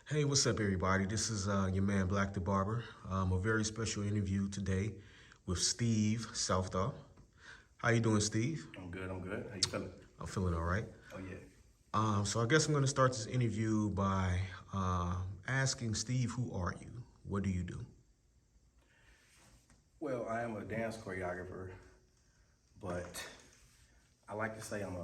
Hey, what's up, everybody? This is your man, Black the Barber. A very special interview today with Steve Southall. How you doing, Steve? I'm good. I'm good. How you feeling? I'm feeling all right. Oh yeah. So I guess I'm going to start this interview by asking Steve, who are you? What do you do? Well, I am a dance choreographer, but I like to say I'm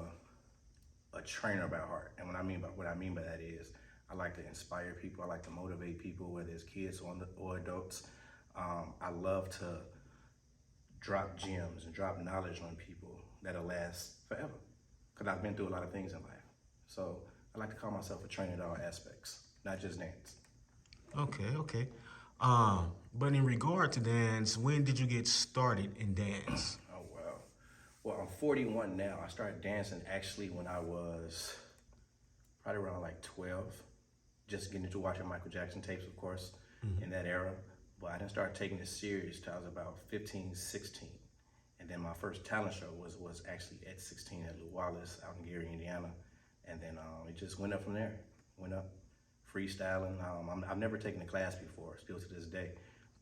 a trainer by heart. And what I mean by that is I like to inspire people. I like to motivate people, whether it's kids or adults. I love to drop gems and drop knowledge on people that'll last forever. Because I've been through a lot of things in life. So I like to call myself a trainer in all aspects, not just dance. Okay. But in regard to dance, when did you get started in dance? Oh wow. Well, I'm 41 now. I started dancing actually when I was probably around like 12, just getting into watching Michael Jackson tapes, of course, in that era. But I didn't start taking it serious till I was about 15, 16. And then my first talent show was actually at 16 at Lou Wallace out in Gary, Indiana. And then it just went up from there. Went up freestyling. I've never taken a class before, still to this day.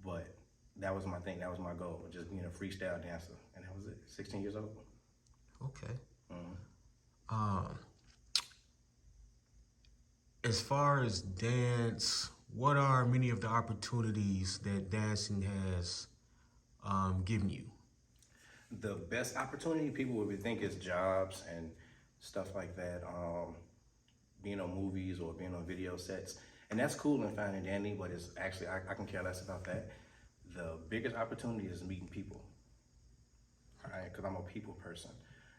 But that was my thing. That was my goal, just being a freestyle dancer. And that was it, 16 years old. Okay. Um, as far as dance, what are many of the opportunities that dancing has given you? The best opportunity people would think is jobs and stuff like that. Being on movies or being on video sets. And that's cool and fine and dandy, but it's actually, I can care less about that. The biggest opportunity is meeting people, all right? Because I'm a people person.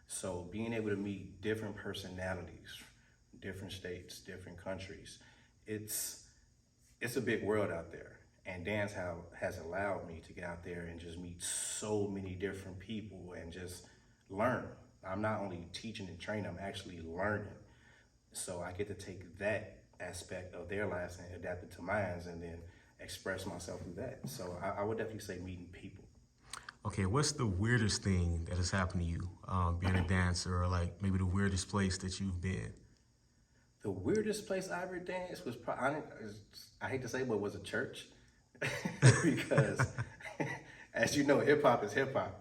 So being able to meet different personalities, different states, different countries, it's a big world out there. And dance has allowed me to get out there and just meet so many different people and just learn. I'm not only teaching and training, I'm actually learning. So I get to take that aspect of their lives and adapt it to mine and then express myself through that. So I would definitely say meeting people. Okay, what's the weirdest thing that has happened to you being a dancer, or like maybe the weirdest place that you've been? The weirdest place I ever danced was probably, I hate to say, but it was a church. Because as you know, hip hop is hip hop.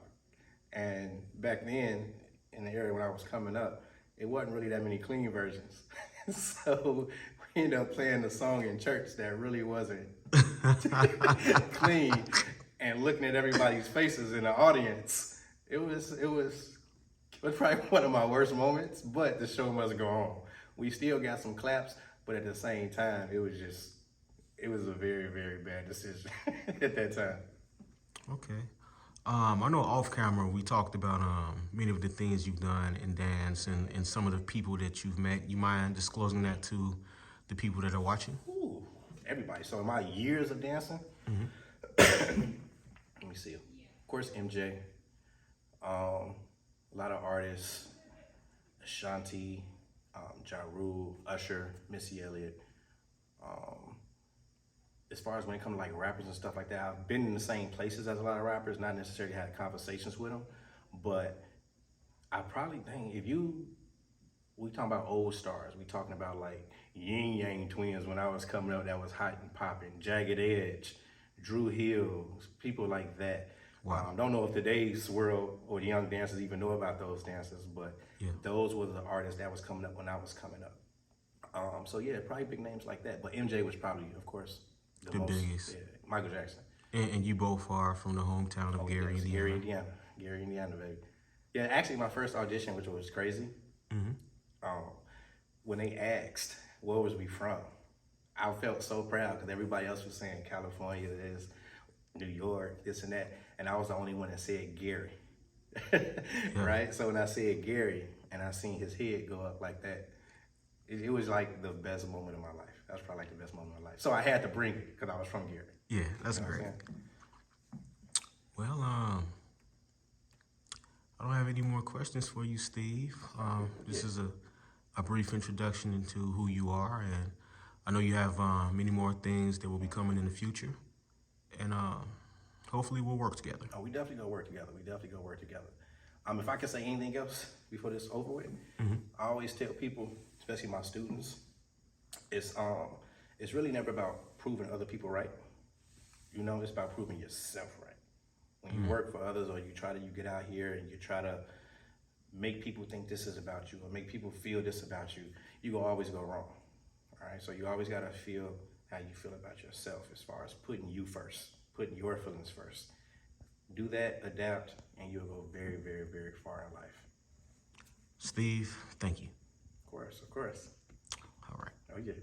And back then, in the area when I was coming up, it wasn't really that many clean versions. So we ended up playing the song in church that really wasn't clean, and looking at everybody's faces in the audience. It was probably one of my worst moments, but the show must go on. We still got some claps, but at the same time, it was a very, very bad decision at that time. Okay. I know off camera we talked about many of the things you've done in dance and some of the people that you've met. You mind disclosing that to the people that are watching? Ooh, everybody. So in my years of dancing, let me see. Of course, MJ, a lot of artists, Ashanti, Ja Rule, Usher, Missy Elliott. As far as when it comes to like rappers and stuff like that, I've been in the same places as a lot of rappers, not necessarily had conversations with them, but I probably think we talking about old stars. We talking about like Yin Yang Twins when I was coming up, that was hot and popping. Jagged Edge, Drew Hill, people like that. Wow. Don't know if today's world or the young dancers even know about those dancers, but Yeah. those were the artists that was coming up when I was coming up. So yeah, probably big names like that. But MJ was probably, of course, The most, biggest. yeah, Michael Jackson. And you both are from the hometown of Oh, Gary, yes, Indiana. Gary, Indiana, baby. Yeah, actually, my first audition, which was crazy, when they asked where was we from, I felt so proud because everybody else was saying California, this, New York, this and that, and I was the only one that said Gary. Right? So when I said Gary and I seen his head go up like that, it was like the best moment of my life. That was probably like the best moment of my life. So I had to bring it because I was from Gary. Yeah, that's You know what great. I'm saying? Well, I don't have any more questions for you, Steve. This is a brief introduction into who you are, and I know you have many more things that will be coming in the future, and hopefully we'll work together. Oh, we definitely gonna work together. We definitely gonna work together. If I can say anything else before this is over with, I always tell people, especially my students, it's it's really never about proving other people right. You know, it's about proving yourself right. When you work for others, or you get out here and you try to make people think this is about you, or make people feel this about you, you will always go wrong. All right, so you always gotta feel how you feel about yourself, as far as putting you first, putting your feelings first. Do that, adapt, and you'll go very, very, very far in life. Steve, thank you. Of course. All right. Oh yeah.